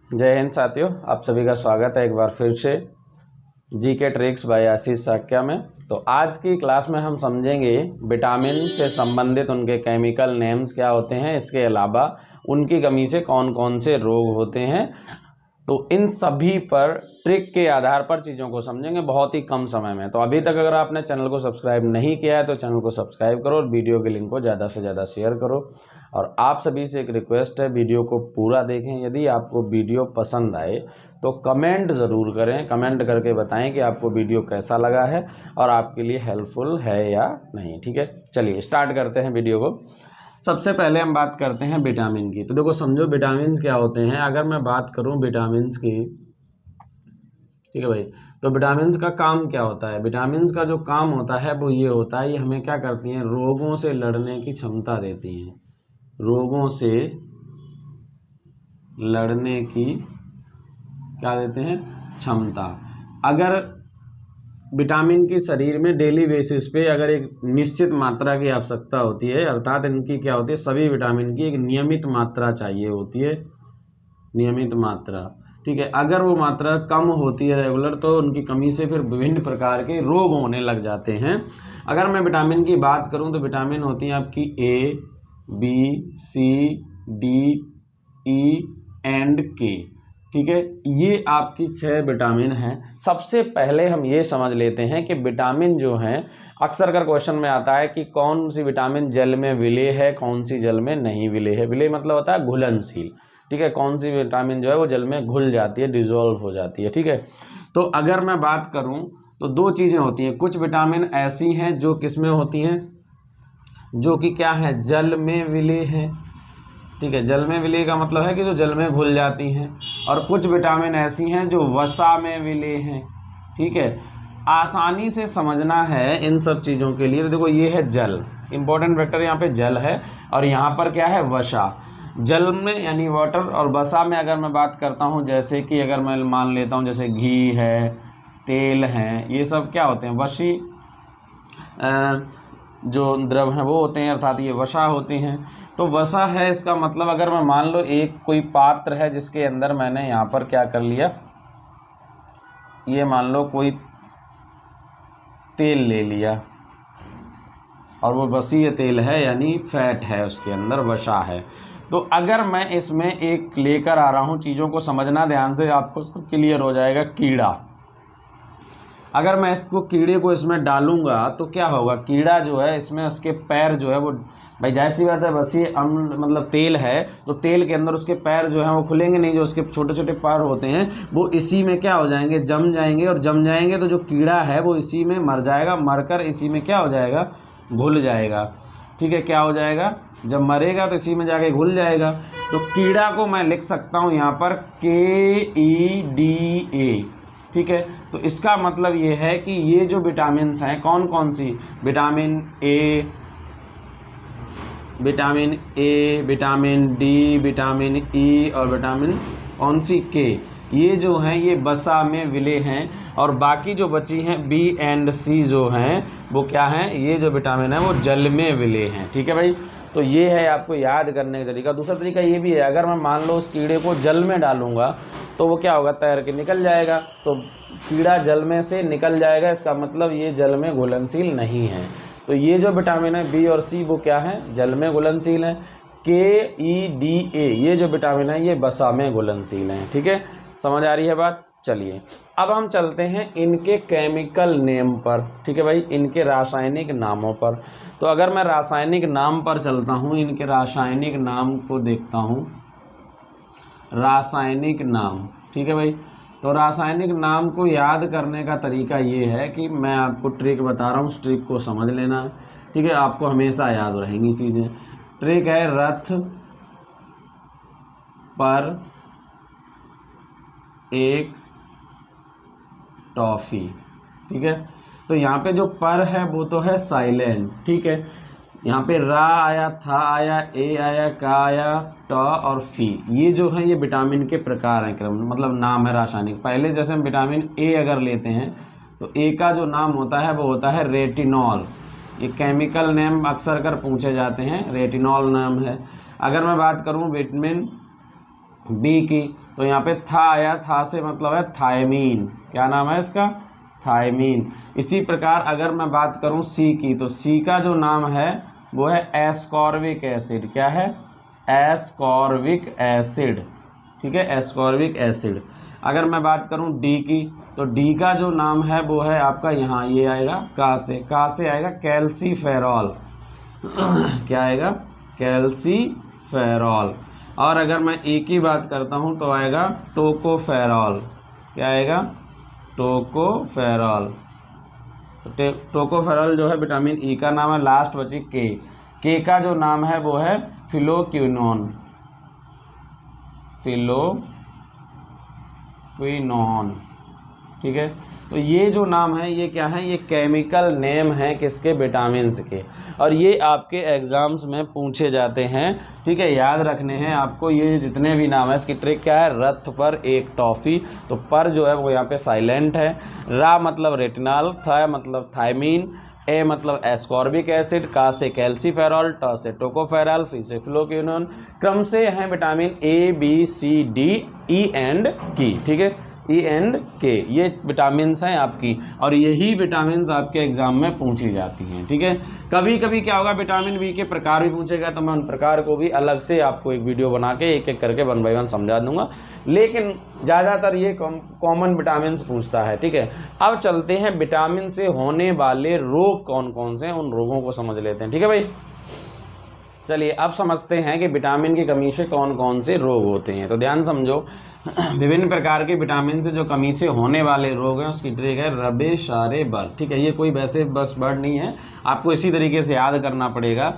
जय हिंद साथियों, आप सभी का स्वागत है एक बार फिर से जीके ट्रिक्स बाय आशीष साक्या में। तो आज की क्लास में हम समझेंगे विटामिन से संबंधित उनके केमिकल नेम्स क्या होते हैं, इसके अलावा उनकी कमी से कौन कौन से रोग होते हैं। तो इन सभी पर ट्रिक के आधार पर चीज़ों को समझेंगे बहुत ही कम समय में। तो अभी तक अगर आपने चैनल को सब्सक्राइब नहीं किया है तो चैनल को सब्सक्राइब करो और वीडियो के लिंक को ज़्यादा से ज़्यादा शेयर करो। और आप सभी से एक रिक्वेस्ट है, वीडियो को पूरा देखें। यदि आपको वीडियो पसंद आए तो कमेंट ज़रूर करें, कमेंट करके बताएं कि आपको वीडियो कैसा लगा है और आपके लिए हेल्पफुल है या नहीं। ठीक है, चलिए स्टार्ट करते हैं वीडियो को। सबसे पहले हम बात करते हैं विटामिन की। तो देखो समझो विटामिन क्या होते हैं। अगर मैं बात करूं विटामिन की, ठीक है भाई, तो विटामिन का काम क्या होता है। विटामिन का जो काम होता है वो ये होता है, ये हमें क्या करती हैं, रोगों से लड़ने की क्षमता देती हैं। रोगों से लड़ने की क्या देते हैं, क्षमता। अगर विटामिन की शरीर में डेली बेसिस पे अगर एक निश्चित मात्रा की आवश्यकता होती है, अर्थात इनकी क्या होती है, सभी विटामिन की एक नियमित मात्रा चाहिए होती है, नियमित मात्रा। ठीक है, अगर वो मात्रा कम होती है रेगुलर, तो उनकी कमी से फिर विभिन्न प्रकार के रोग होने लग जाते हैं। अगर मैं विटामिन की बात करूं तो विटामिन होती हैं आपकी A, B, C, D, E and K. ठीक है, ये आपकी 6 विटामिन हैं। सबसे पहले हम ये समझ लेते हैं कि विटामिन जो हैं, अक्सर कर क्वेश्चन में आता है कि कौन सी विटामिन जल में विलेय है, कौन सी जल में नहीं विलेय है। विलेय मतलब होता है घुलनशील। ठीक है, कौन सी विटामिन जो है वो जल में घुल जाती है, डिजोल्व हो जाती है। ठीक है, तो अगर मैं बात करूं तो दो चीज़ें होती हैं। कुछ विटामिन ऐसी हैं जो किस में होती हैं, जो कि क्या है, जल में विलेय है। ठीक है, जल में विलेय का मतलब है कि जो जल में घुल जाती हैं। और कुछ विटामिन ऐसी हैं जो वसा में विलेय हैं। ठीक है, आसानी से समझना है इन सब चीज़ों के लिए। तो देखो ये है जल, इंपॉर्टेंट फैक्टर यहाँ पे जल है, और यहाँ पर क्या है, वसा। जल में यानी वाटर, और वसा में अगर मैं बात करता हूँ, जैसे कि अगर मैं मान लेता हूँ जैसे घी है, तेल है, ये सब क्या होते हैं, वशी जो द्रव हैं वो होते हैं, अर्थात ये वसा होते हैं। तो वसा है, इसका मतलब अगर मैं मान लो एक कोई पात्र है जिसके अंदर मैंने यहाँ पर क्या कर लिया, ये मान लो कोई तेल ले लिया और वो वसीय तेल है, यानी फैट है, उसके अंदर वसा है। तो अगर मैं इसमें एक लेकर आ रहा हूँ, चीज़ों को समझना ध्यान से, आपको सब क्लियर हो जाएगा। कीड़ा, अगर मैं इसको कीड़े को इसमें डालूंगा तो क्या होगा, कीड़ा जो है इसमें उसके पैर जो है वो, भाई जाहिर सी बात है, वसीय अम्ल मतलब तेल है तो तेल के अंदर उसके पैर जो हैं वो खुलेंगे नहीं, जो उसके छोटे छोटे पैर होते हैं वो इसी में क्या हो जाएंगे, जम जाएंगे। और जम जाएंगे तो जो कीड़ा है वो इसी में मर जाएगा, मरकर इसी में क्या हो जाएगा, घुल जाएगा। ठीक है, क्या हो जाएगा, जब मरेगा तो इसी में जाके घुल जाएगा। तो कीड़ा को मैं लिख सकता हूँ यहाँ पर KEDA। ठीक है, तो इसका मतलब ये है कि ये जो विटामिन हैं, कौन कौन सी, vitamin A, vitamin D, vitamin E और विटामिन कौन सी, के, ये जो हैं ये वसा में विलेय हैं। और बाकी जो बची हैं बी एंड सी जो हैं वो क्या हैं, ये जो विटामिन है वो जल में विलेय हैं। ठीक है भाई, तो ये है आपको याद करने का तरीका। दूसरा तरीका ये भी है, अगर मैं मान लो उस कीड़े को जल में डालूंगा तो वो क्या होगा, तैर के निकल जाएगा। तो कीड़ा जल में से निकल जाएगा, इसका मतलब ये जल में घुलनशील नहीं है। तो ये जो विटामिन है बी और सी वो क्या है, जल में घुलनशील है। KEDA ये जो विटामिन है ये वसा में घुलनशील हैं। ठीक है, समझ आ रही है बात। चलिए अब हम चलते हैं इनके केमिकल नेम पर। ठीक है भाई, इनके रासायनिक नामों पर। तो अगर मैं रासायनिक नाम पर चलता हूँ, इनके रासायनिक नाम को देखता हूँ, रासायनिक नाम। ठीक है भाई, तो रासायनिक नाम को याद करने का तरीका ये है कि मैं आपको ट्रिक बता रहा हूँ, उस ट्रिक को समझ लेना है। ठीक है, आपको हमेशा याद रहेंगी चीज़ें। ट्रिक है रथ पर एक टॉफी। ठीक है, तो यहाँ पे जो पर है वो तो है साइलेंट। ठीक है, यहाँ पे रा आया, था आया, ए आया, का आया, ट और फी, ये जो है ये विटामिन के प्रकार हैं, क्रम मतलब नाम है रासायनिक। पहले जैसे हम विटामिन ए अगर लेते हैं तो ए का जो नाम होता है वो होता है रेटिनॉल। ये केमिकल नेम अक्सर कर पूछे जाते हैं, रेटिनॉल नाम है। अगर मैं बात करूँ विटामिन बी की, तो यहाँ पे था आया, था से मतलब है थायमीन, क्या नाम है इसका, थायमीन। इसी प्रकार अगर मैं बात करूँ सी की, तो सी का जो नाम है वो है एस्कॉर्बिक एसिड, क्या है, एस्कॉर्बिक एसिड, ठीक है, एस्कॉर्बिक एसिड। अगर मैं बात करूं डी की, तो डी का जो नाम है वो है आपका यहाँ ये आएगा का से आएगा कैल्सीफेरॉल क्या आएगा, कैल्सीफेरॉल। और अगर मैं ई की बात करता हूं तो आएगा टोकोफेरॉल, क्या आएगा, टोकोफेरॉल। तो टोकोफेरॉल जो है विटामिन ई का नाम है। लास्ट बची के का जो नाम है वो है फिलोक्विनोन, फिलोक्विनोन, ठीक है। तो ये जो नाम है ये क्या है, ये केमिकल नेम है किसके, विटामिन्स के, और ये आपके एग्जाम्स में पूछे जाते हैं, ठीक है, याद रखने हैं आपको। ये जितने भी नाम है इसकी ट्रिक क्या है, रथ पर एक टॉफ़ी, तो पर जो है वो यहाँ पे साइलेंट है, रा मतलब रेटिनॉल, था मतलब थायमीन, ए मतलब एस्कॉर्बिक एसिड, का से कैल्सीफेरॉल, ट से टोकोफेरॉल, फी से फ्लोक्विनोन। क्रम से हैं vitamin A B C D E and K, ठीक है, ई एंड के, ये विटामिन्स हैं आपकी, और यही विटामिन्स आपके एग्जाम में पूछी जाती हैं, ठीक है। कभी कभी क्या होगा, विटामिन बी के प्रकार भी पूछेगा, तो मैं उन प्रकार को भी अलग से आपको एक वीडियो बना के एक एक करके 1 बाय 1 समझा दूंगा, लेकिन ज़्यादातर ये कॉमन विटामिन्स पूछता है, ठीक है। अब चलते हैं विटामिन से होने वाले रोग कौन कौन से हैं, उन रोगों को समझ लेते हैं, ठीक है भाई। चलिए अब समझते हैं कि विटामिन की कमी से कौन कौन से रोग होते हैं। तो ध्यान समझो, विभिन्न प्रकार के विटामिन से जो कमी से होने वाले रोग हैं उसकी ट्रिक है रबे शारे बर, ठीक है। ये कोई वैसे बस वर्ड नहीं है, आपको इसी तरीके से याद करना पड़ेगा।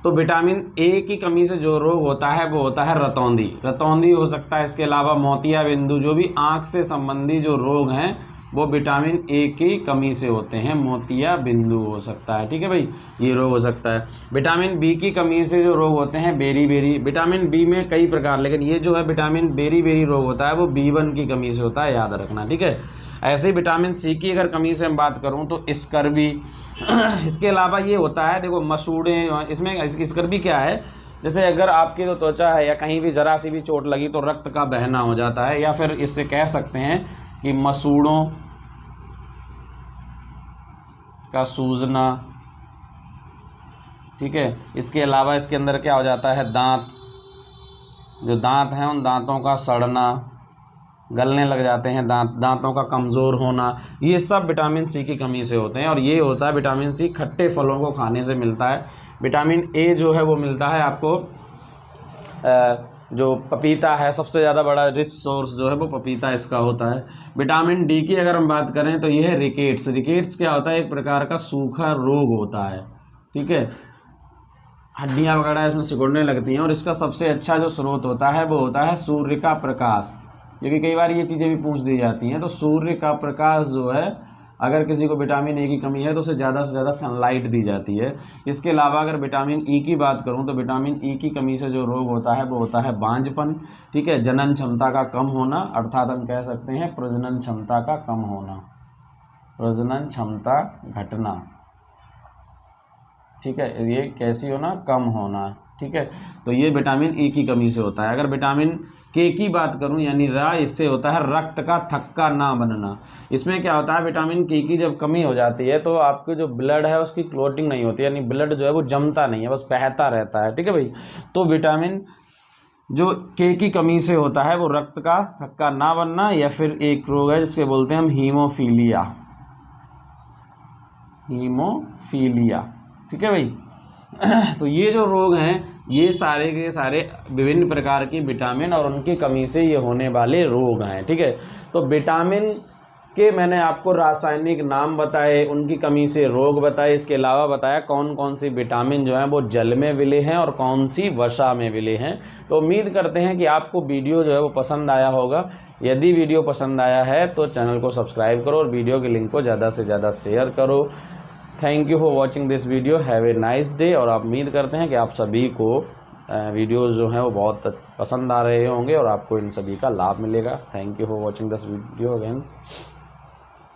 तो विटामिन ए की कमी से जो रोग होता है वो होता है रतौंधी हो सकता है, इसके अलावा मोतिया बिंदु, जो भी आँख से संबंधी जो रोग हैं वो विटामिन ए की कमी से होते हैं, मोतिया बिंदु हो सकता है, ठीक है भाई, ये रोग हो सकता है। विटामिन बी की कमी से जो रोग होते हैं बेरी, विटामिन बी में कई प्रकार, लेकिन ये जो है विटामिन बेरी रोग होता है वो B1 की कमी से होता है, याद रखना, ठीक है। ऐसे ही विटामिन सी की अगर कमी से हम बात करूं तो स्कर्वी इसके अलावा ये होता है, देखो मसूड़े, इसमें स्कर्वी क्या है, जैसे अगर आपकी जो त्वचा है या कहीं भी जरा सी भी चोट लगी तो रक्त का बहना हो जाता है, या फिर इससे कह सकते हैं कि मसूड़ों का सूजना, ठीक है। इसके अलावा इसके अंदर क्या हो जाता है, जो दांत हैं उन दांतों का सड़ना, गलने लग जाते हैं दांतों का कमज़ोर होना, ये सब विटामिन सी की कमी से होते हैं। और ये होता है विटामिन सी खट्टे फलों को खाने से मिलता है। विटामिन ए जो है वो मिलता है आपको जो पपीता है, सबसे ज़्यादा बड़ा रिच सोर्स जो है वो पपीता इसका होता है। विटामिन डी की अगर हम बात करें तो ये है रिकेट्स क्या होता है, एक प्रकार का सूखा रोग होता है, ठीक है, हड्डियाँ वगैरह इसमें सिकुड़ने लगती हैं, और इसका सबसे अच्छा जो स्रोत होता है वो होता है सूर्य का प्रकाश, क्योंकि कई बार ये चीज़ें भी पूछ दी जाती हैं। तो सूर्य का प्रकाश जो है, अगर किसी को विटामिन ए की कमी है तो उसे ज़्यादा से ज़्यादा सनलाइट दी जाती है। इसके अलावा अगर विटामिन ई की बात करूं तो विटामिन ई की कमी से जो रोग होता है वो होता है बांझपन, ठीक है, जनन क्षमता का कम होना, अर्थात हम कह सकते हैं प्रजनन क्षमता का कम होना, प्रजनन क्षमता घटना, ठीक है, ये कैसी होना, कम होना, ठीक है। तो ये विटामिन ई की कमी से होता है। अगर विटामिन के की बात करूं यानी रा, इससे होता है रक्त का थक्का ना बनना। इसमें क्या होता है, विटामिन के की जब कमी हो जाती है तो आपके जो ब्लड है उसकी क्लोटिंग नहीं होती, यानी ब्लड जो है वो जमता नहीं है, बस बहता रहता है, ठीक है भाई। तो विटामिन जो के की कमी से होता है वो रक्त का थक्का ना बनना, या फिर एक रोग है जिसके बोलते हैं हम हीमोफीलिया, ठीक है भाई। तो ये जो रोग हैं ये सारे के सारे विभिन्न प्रकार की विटामिन और उनकी कमी से ये होने वाले रोग हैं, ठीक है। तो विटामिन के मैंने आपको रासायनिक नाम बताए, उनकी कमी से रोग बताए, इसके अलावा बताया कौन कौन सी विटामिन जो हैं वो जल में विले हैं और कौन सी वसा में विले हैं। तो उम्मीद करते हैं कि आपको वीडियो जो है वो पसंद आया होगा। यदि वीडियो पसंद आया है तो चैनल को सब्सक्राइब करो और वीडियो के लिंक को ज़्यादा से ज़्यादा शेयर करो। Thank you for watching this video, have a nice day. और आप उम्मीद करते हैं कि आप सभी को वीडियोज़ जो हैं वो बहुत पसंद आ रहे होंगे और आपको इन सभी का लाभ मिलेगा। Thank you for watching this video again.